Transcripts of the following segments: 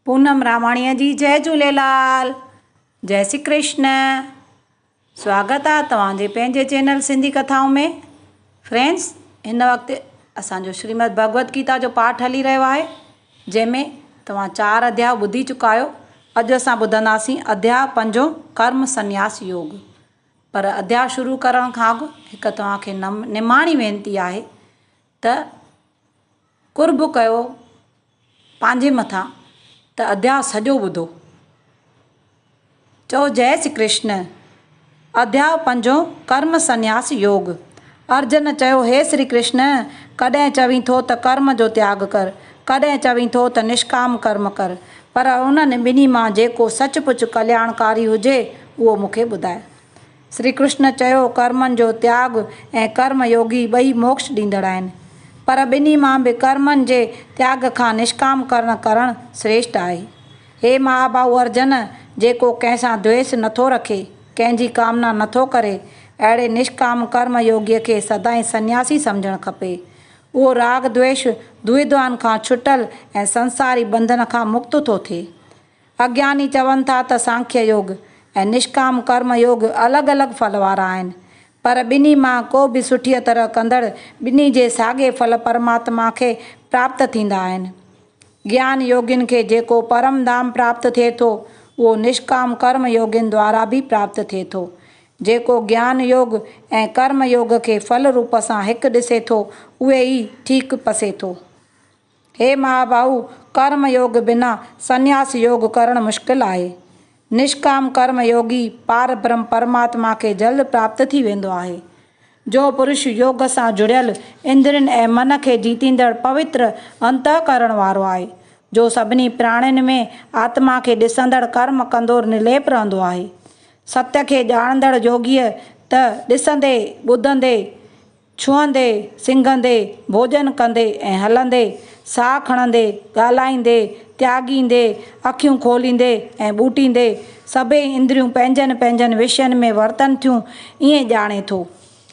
पूनम रामाणीअ जी जय झूलेलाल। जय श्री कृष्ण। स्वागत आहे तव्हांजे पंहिंजे चैनल सिंधी कथाऊं में। फ्रेंड्स, हिन वक़्तु असांजो श्रीमद भगवत गीता जो पाठ हली रहियो आहे, जंहिंमें तव्हां 4 अध्याय ॿुधी चुका आहियो। अॼु असां ॿुधंदासीं अध्याय 5 कर्म संन्यास योग। पर अध्याय शुरू करण खां अॻु हिकु तव्हांखे निमाणी वेनती आहे त कुर्ब कयो पंहिंजे मथां त अध्याय सॼो ॿुधो। चओ जय श्री कृष्ण। अध्याय 5 कर्म संन्यास योग। अर्जुन चयो, हे श्री कृष्ण, कॾहिं चवीं थो त कर्म जो त्याग कर, कॾहिं चवीं थो त निष्काम कर्म कर, पर उन्हनि ॿिन्ही मां जेको सचपुच कल्याणकारी हुजे उहो मूंखे ॿुधाए। श्री कृष्ण चयो, कर्मनि जो त्याग ऐं कर्म योगी ॿई मोक्ष ॾींदड़ आहिनि, पर ॿिन्ही मां बि कर्मनि जे त्याग खां निष्काम कर्म करणु श्रेष्ठ आहे। हे महाभाऊ अर्जुन, जेको कंहिंसां द्वेष नथो रखे, कंहिंजी कामना नथो करे, अहिड़े निष्काम कर्म योगीअ खे सदाईं सन्यासी सम्झणु खपे। उहो राग द्वेष द्विद्वान खां छुटल ऐं संसारी बंधन खां मुक्त थो थिए। अज्ञानी चवनि था त सांख्य योग ऐं निष्काम कर्म योग अलॻि अलॻि फल वारा आहिनि, पर ॿिन्ही मां को बि सुठीअ तरह कंदड़ ॿिन्ही जे साॻे फल परमात्मा खे प्राप्त थींदा आहिनि। ज्ञान योगिन खे जेको परम धाम प्राप्त थिए थो, उहो निष्काम कर्म योगिन द्वारा बि प्राप्त थिए थो। जेको ज्ञान योग ऐं कर्म योग खे फल रूप सां हिकु ॾिसे थो, उहे ई ठीकु पसे थो। हे महाभाऊ, कर्म योग बिना संन्यास योग करणु मुश्किल आहे। निष्काम कर्म योगी पार ब्रह्म परमात्मा खे जल्द प्राप्त थी वेंदो आहे। जो पुरुष योग सां जुड़ियल इंद्रियनि ऐं मन खे जीतींदड़ पवित्र अंतःकरण वारो आहे, जो सभिनी प्राणियुनि में आत्मा खे ॾिसंदड़ कर्म कंदो निर्लेप रहंदो आहे। सत्य खे ॼाणंदड़ योगीअ त ॾिसंदे, ॿुधंदे, छुहंदे, सिंघंदे, भोजन कंदे ऐं हलंदे, साह खणंदे, ॻाल्हाईंदे, त्यागींदे, अखियूं खोलींदे ऐं ॿूटींदे सभई इंद्रियूं पंहिंजनि पंहिंजनि विषयनि में वर्तन थियूं, ईअं ॼाणे थो।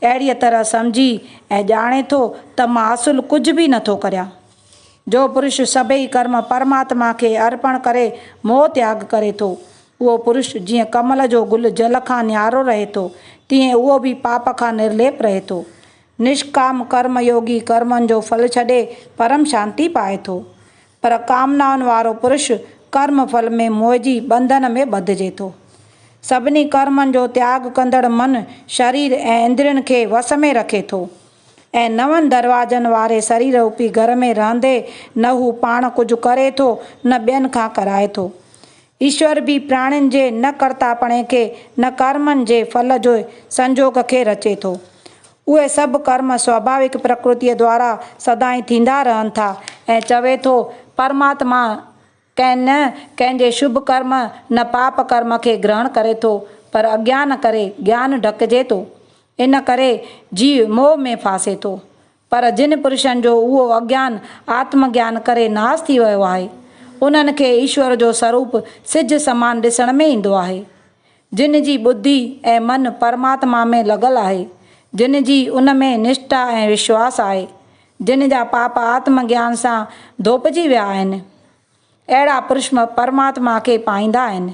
अहिड़ीअ तरह सम्झी ऐं ॼाणे थो त मां असुल कुझु बि नथो करियां। जो पुरुष सभई कर्म परमात्मा खे अर्पण करे मोह त्याग करे थो, उहो पुरुष जीअं कमल जो गुल जल खां न्यारो रहे थो, तीअं उहो बि पाप खां निर्लेप रहे थो। निष्काम कर्म योगी कर्मनि जो फल छॾे परम शांती पाए थो, पर कामनाउनि वारो पुरुष कर्म फल में मोहिजी बंधन में ॿधिजे थो। सभिनी कर्मनि जो त्याग कंदड़ मन शरीर ऐं इंद्रियनि खे वस में रखे थो ऐं 9 दरवाजनि वारे शरीर रूपी घर में रहंदे न हू पाण कुझु करे थो, न ॿियनि खां कराए थो। ईश्वर बि प्राणियुनि जे न कर्तापणे खे, न कर्मनि जे फल जो संजोग खे रचे थो। उहे सभु कर्म स्वाभाविक प्रकृतिअ द्वारा सदाईं थींदा रहनि था ऐं चवे थो परमात्मा कंहिंजे शुभ कर्म न पाप कर्म खे ग्रहण करे थो, पर अज्ञान करे ज्ञान ढकिजे थो। इन करे जीव मोह में फासे थो, पर जिन पुरुषनि जो उहो अज्ञान आत्मज्ञान करे नाश थी वियो आहे, उन्हनि खे ईश्वर जो स्वरूप सिज समान ॾिसण में ईंदो आहे। जिन जी बुद्धि ऐं मन परमात्मा में लॻल आहे, जिन जी उन में निष्ठा ऐं विश्वास आहे, जिन जा पाप आत्मज्ञान सां धोपजी विया आहिनि, अहिड़ा पुरुष परमात्मा खे पाईंदा आहिनि।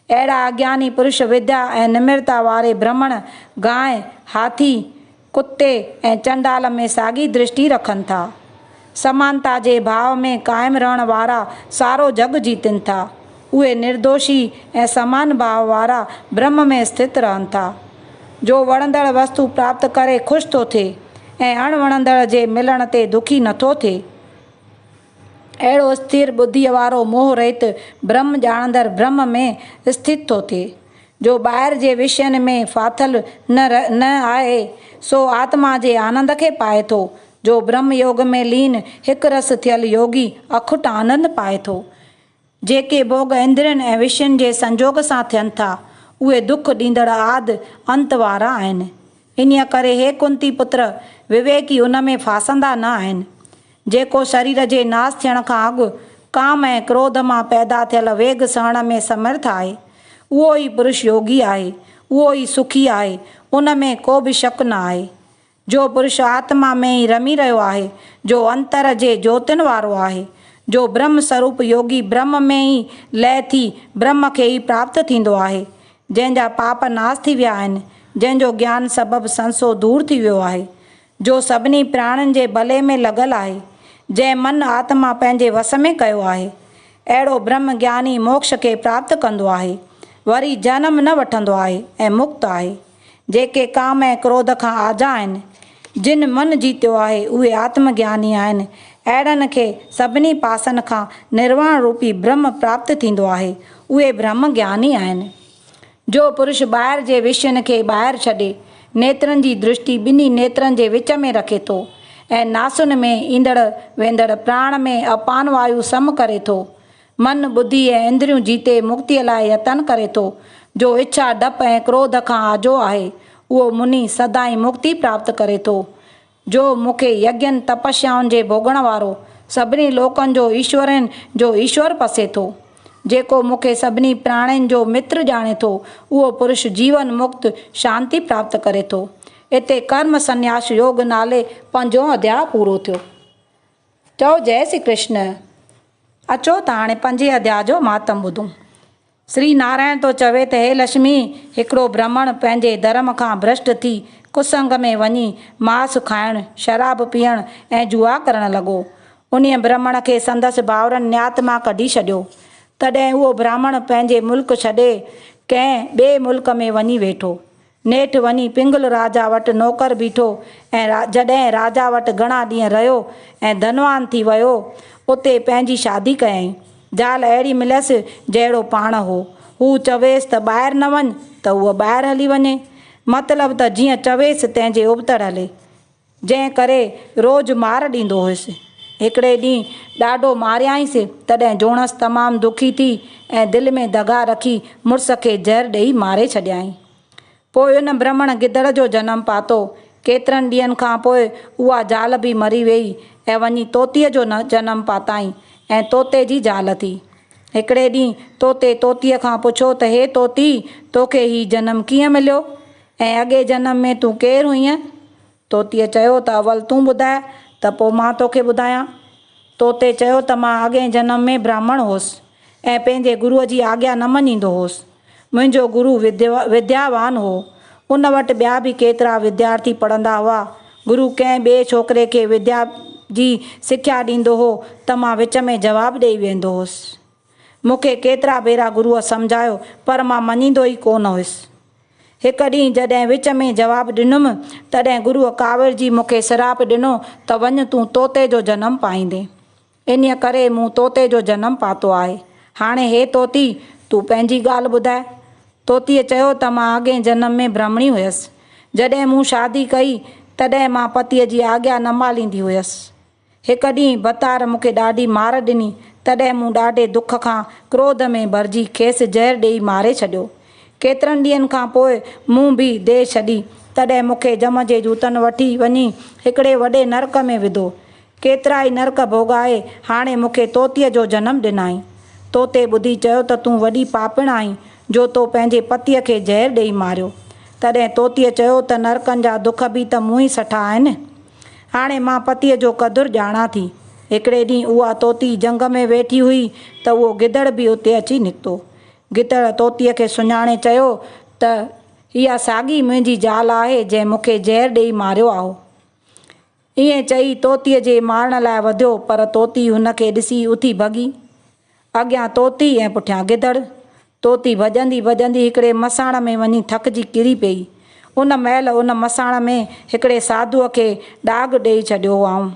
अहिड़ा अज्ञानी पुरुष विद्या ऐं निम्रता वारे ब्राह्मण, गांइ, हाथी, कुते ऐं चंडाल में साॻी दृष्टि रखनि था। समानता जे भाव में क़ाइमु रहण वारा सारो जग जीतनि था। उहे निर्दोषी ऐं समान भाव वारा ब्रह्म में स्थित रहनि था। जो वणंदड़ वस्तु प्राप्त करे ख़ुशि थो थिए ऐं अणवणंदड़ जे मिलण ते दुखी नथो थिए, अहिड़ो स्थिर बुद्धीअ वारो मोह रहित ब्रह्म ॼाणंदड़ ब्रह्म में स्थित थो थिए। जो ॿाहिरि जे विषयनि में फाथल न आहे, सो आत्मा जे आनंद खे पाए थो। जो ब्रह्म योग में लीन हिकु रस थियल योगी अखुट आनंद पाए थो। जेके भोग इंद्रियनि ऐं विषयनि जे संजोग सां थियनि था, उहे दुख ॾींदड़ आदि अंत वारा आहिनि। इन्हीअ करे हे कुंती पुत्र, विवेकी उन में फासंदा न आहिनि। जेको शरीर जे नाश थियण खां अॻु काम ऐं क्रोध मां पैदा थियल वेग सहण में समर्थ आहे, उहो ई पुरुष योगी आहे, उहो ई सुखी आहे, उन में को बि शक न आहे। जो पुरुष आत्मा में ई रमी रहियो आहे, जो अंतर जे ज्योतिन वारो आहे, जो ब्रह्म स्वरूप योगी ब्रह्म में ई लय थी ब्रह्म खे ई प्राप्त थींदो आहे। जंहिंजा पाप नाश थी विया आहिनि, जंहिंजो ज्ञान सबबि संसो दूर थी वियो आहे, जो सभिनी प्राणियुनि जे भले में लॻल आहे, जंहिं मन आत्मा पंहिंजे वस में कयो आहे, अहिड़ो ब्रह्म ज्ञानी मोक्ष खे प्राप्त कंदो आहे, वरी जनम न वठंदो आहे ऐं मुक्त आहे। जेके काम ऐं क्रोध खां आजा आहिनि, जिन मन जीतियो आहे, उहे आत्मज्ञानी आहिनि। अहिड़नि खे सभिनी पासनि खां निर्वाण रूपी ब्रह्म प्राप्त थींदो आहे, उहे ब्रह्म ज्ञानी आहिनि। जो पुरुष ॿाहिरि जे विषयनि खे ॿाहिरि छॾे नेत्रनि जी दृष्टि ॿिन्ही नेत्रनि जे विच में रखे थो ऐं नासुनि में ईंदड़ वेंदड़ प्राण में अपान वायु सम करे थो, मन बुद्धि ऐं इंद्रियूं जीते मुक्तीअ लाइ यतन करे थो, जो इच्छा डप ऐं क्रोध खां आजो आहे, उहो मुनि सदाई मुक्ति प्राप्त करे थो। जो मूंखे यज्ञनि तपस्याउनि जे भोगण वारो सभिनी लोकनि जो ईश्वरनि जो ईश्वर पसे थो, जेको मूंखे सभिनी प्राणियुनि जो मित्र ॼाणे थो, उहो पुरुष जीवन मुक्त शांति प्राप्त करे थो। हिते कर्म संन्यास योग नाले 5 अध्याय पूरो थियो। चओ जय श्री कृष्ण। अचो त हाणे 5 अध्याय जो मातम ॿुधूं। श्री नारायण तो चवे त हे लक्ष्मी, हिकिड़ो ब्राह्मण पंहिंजे धर्म खां भ्रष्ट थी कुसंग में वञी मांस खाइणु, शराब पीअणु ऐं जुआ करणु लॻो। उन्हीअ ब्राह्मण खे संदसि भाउरनि न्यातमा कढी छॾियो। तॾहिं उहो ब्राह्मण पंहिंजे मुल्क छॾे कंहिं ॿिए मुल्क में वञी वेठो। नेठि वञी पिंगल राजा वटि नौकर बीठो ऐं जॾहिं राजा वटि घणा ॾींहं रहियो ऐं धनवान थी वियो, उते पंहिंजी शादी कयईं। ज़ाल अहिड़ी मिलियसि जहिड़ो पाण हो। हू चवेसि त ॿाहिरि न वञ त उहा ॿाहिरि हली वञे, मतिलबु त जीअं चवेसि तंहिंजे उबतड़ हले, जंहिं करे रोज़ु मार ॾींदो हुयुसि। हिकिड़े ॾींहुं ॾाढो मारियाईंसि, तॾहिं जोणसि तमामु दुखी थी ऐं दिलि में दगा रखी मुड़ुस खे ज़हर ॾेई मारे छॾियाईं। पोइ उन ब्राह्मण गिदड़ जो जनमु पातो। केतिरनि ॾींहंनि खां पोइ उहा ज़ाल बि मरी वेई ऐं वञी तोतीअ जो जनमु पाताईं ऐं तोते जी ज़ाल थी। हिकिड़े ॾींहुं तोते तोतीअ खां पुछो त हे तोती, तोखे हीउ जनमु कीअं मिलियो ऐं अॻे जनम में तूं केरु हुईअं? तोतीअ चयो त अवल तूं ॿुधाए त पोइ मां तोखे ॿुधायां। तोते चयो त मां अॻे जनम में ब्राह्मण हुउसि ऐं पंहिंजे गुरूअ जी आज्ञा न मञींदो हुउसि। मुंहिंजो गुरू विद्यावान हो। उन वटि ॿिया बि केतिरा विद्यार्थी पढ़ंदा हुआ। गुरू कंहिं ॿिए छोकिरे खे विद्या जी सिख्या ॾींदो हो त मां विच में जवाबु ॾेई वेंदो हुउसि। मूंखे केतिरा भेरा गुरूअ सम्झायो, पर मां मञींदो ई कोन हुयुसि। हिकु ॾींहुं जॾहिं विच में जवाबु ॾिनुमि, तॾहिं गुरूअ काविड़जी मूंखे श्राप ॾिनो त वञ तूं तोते जो जनमु पाईंदे। इन्हीअ करे मूं तोते जो जनमु पातो आहे। हाणे हे तोती, तूं पंहिंजी ॻाल्हि ॿुधाए। तोतीअ चयो त मां अॻे जनम में ब्राह्मणी हुयसि। जॾहिं मूं शादी कई तॾहिं मां पतीअ जी आज्ञा न मालींदी हुयसि। हिकु ॾींहुं बतार मूंखे ॾाढी मार ॾिनी, तॾहिं मूं ॾाढे दुख खां क्रोध में भरिजी खेसि ज़हर ॾेई मारे छॾियो। केतिरनि ॾींहंनि खां पोइ मूं बि देह छॾी, तॾहिं मूंखे जम जे जूतनि वठी वञी हिकिड़े वॾे नरक में विधो। केतिरा ई नरक भोॻाए हाणे मूंखे तोतीअ जो जनमु ॾिनाई। तोते ॿुधी चयो त तूं वॾी पापिण आहीं, जो तो पंहिंजे पतीअ खे ज़हर ॾेई मारियो। तॾहिं तोतीअ चयो त नरकनि जा दुख बि त मूं ई सठा आहिनि। हाणे मां पतीअ जो क़दुरु ॼाणा थी। हिकिड़े ॾींहुं उहा तोती जंग में वेठी हुई त उहो गिदड़ बि उते अची निकितो। गिदड़ तोतीअ खे सुञाणे चयो त इहा साॻी मुंहिंजी ज़ाल आहे जंहिं मूंखे ज़हर ॾेई मारियो आहे। ईअं चई तोतीअ जे मारण लाइ वधियो, पर तोती हुनखे ॾिसी उथी भॻी। अॻियां तोती ऐं पुठियां गिदड़। तोती भॼंदी भॼंदी हिकिड़े मसाण में वञी थकिजी किरी पई। उन महिल उन मसाण में हिकिड़े साधुअ खे ॾाग ॾेई छॾियो हुआऊं।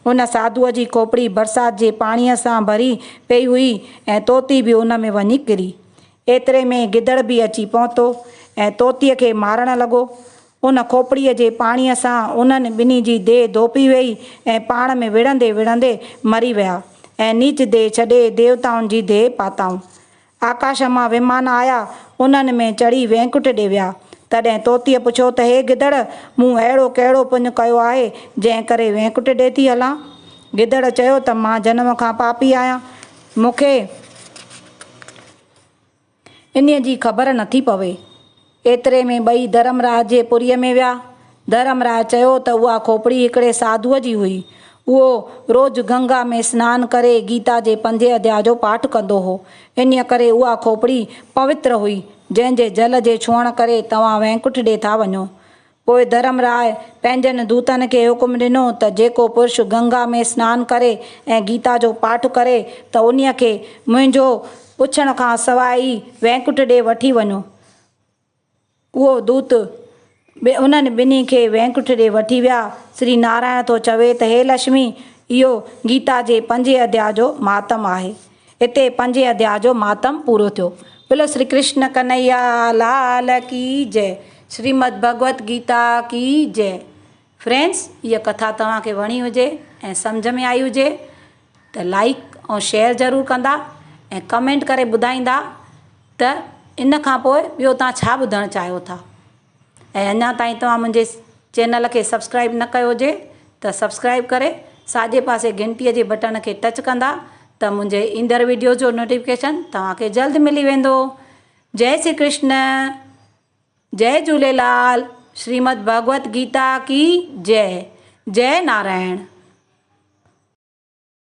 उन साधुअ जी खोपड़ी बरसाति जे पाणीअ सां भरी पई हुई ऐं तोती बि उन में वञी किरी। एतिरे में गिदड़ बि अची पहुतो ऐं तोतीअ खे मारणु लॻो। उन खोपड़ीअ जे पाणीअ सां उन्हनि ॿिन्ही जी देह धोपी वई ऐं पाण में विढ़ंदे विढ़ंदे मरी विया ऐं नीच देह छॾे देवताउनि जी देह पाताऊं। आकाश मां विमान आया, उन्हनि में चढ़ी वैकुंठ ॾे विया। तॾहिं तोतीअ पुछियो त हे गिदड़, मूं अहिड़ो कहिड़ो पुञु कयो आहे जंहिं करे वैकुंठ ॾे थी हलां? गिदड़ चयो त मां जनम खां पापी आहियां, मूंखे इन्हीअ जी ख़बर नथी पवे। एतिरे में ॿई धर्मराज जे पुरीअ में विया। धर्मराज चयो त उहा खोपड़ी हिकिड़े साधुअ जी हुई। उहो रोज़ु गंगा में सनानु करे गीता जे 5 अध्याय जो पाठ कंदो हो। इन करे उहा खोपड़ी पवित्र हुई, जंहिंजे जल जे छुअण करे तव्हां वैकुंठ ॾे था वञो। पोइ धर्मराय पंहिंजनि दूतनि खे हुकुम ॾिनो त जेको पुरुष गंगा में सनानु करे ऐं गीता जो पाठ करे त उन्हीअ खे मुंहिंजो पुछण खां सवाइ वैकुंठ ॾे वठी वञो। उहो दूत उन्हनि ॿिन्ही खे वैकुंठ ॾे वठी विया। श्री नारायण थो चवे त हे लक्ष्मी, इहो गीता जे 5 अध्याय जो मातम आहे। हिते 5 अध्याय जो मातम पूरो थियो। बोलो श्री कृष्ण कन्हैया लाल की जय। श्रीमद् भगवत गीता की जय। फ्रेंड्स, इहा कथा तव्हांखे वणी हुजे ऐं सम्झ में आई हुजे त लाइक ऐं शेयर ज़रूरु कंदा ऐं कमेंट करे ॿुधाईंदा त इन खां पोइ ॿियो तव्हां छा ॿुधणु चाहियो था। ऐं अञा ताईं तव्हां मुंहिंजे चैनल खे सब्सक्राइब न कयो हुजे त सब्सक्राइब करे साॼे पासे घंटीअ जे बटन खे टच कंदा त मुंहिंजे ईंदड़ वीडियो जो नोटिफिकेशन तव्हांखे जल्द मिली वेंदो। जय श्री कृष्ण, जय झूलेलाल। श्रीमद् भगवत गीता की जय। जय नारायण।